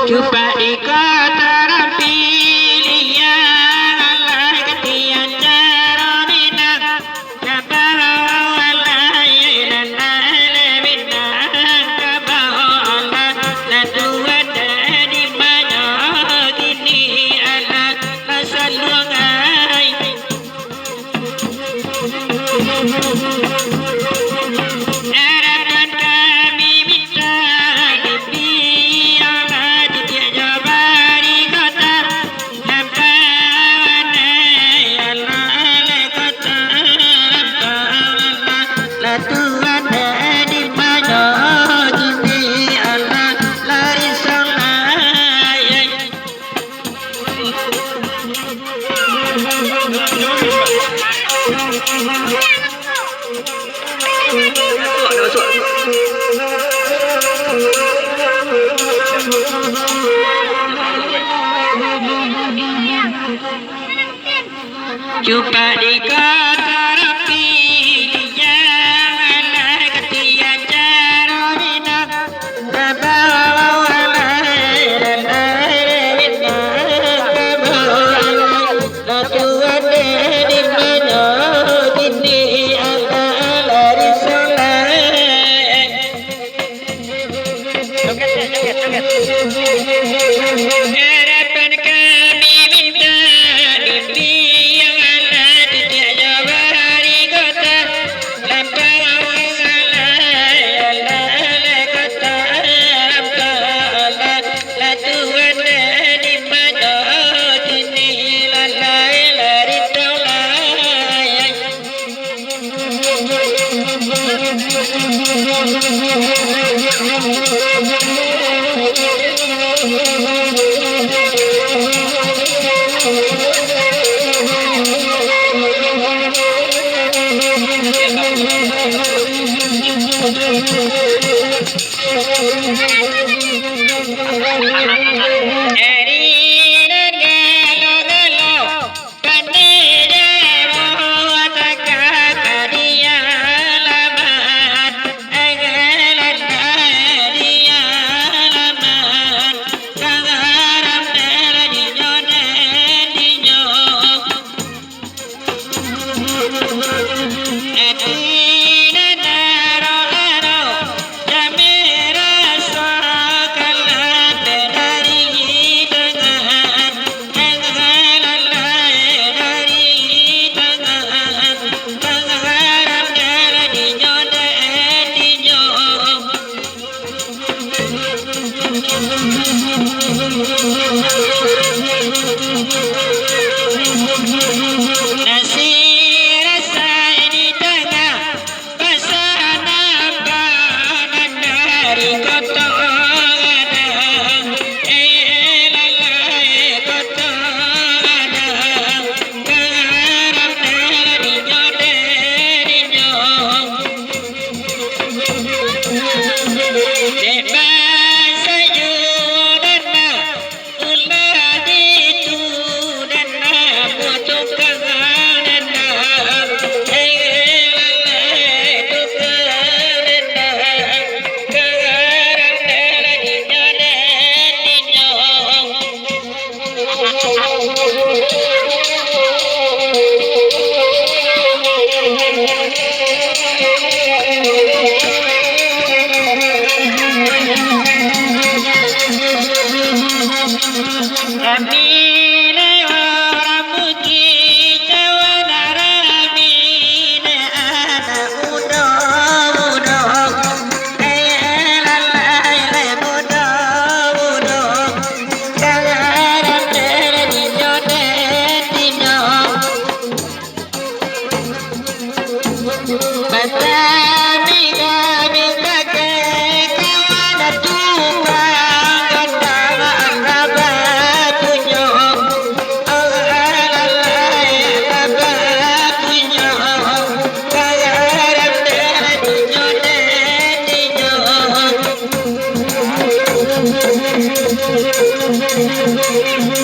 Coba dikatakan pilihan Allah ketian caranya kabar walai dan alamina kabar Allah la tuwada di mana gini Allah masalungai harapan kami minta Coba dikatakan pilihan Allah ketian caranya kabar walai dan alamina kabar Allah la tuwada di mana gini Allah lari soleh harapan kami minta impian Allah tidak jabari kota lapar Allah Allah kota Allah la tuwada di mana gini lalai lari tolai Bebas sayuran Thank you.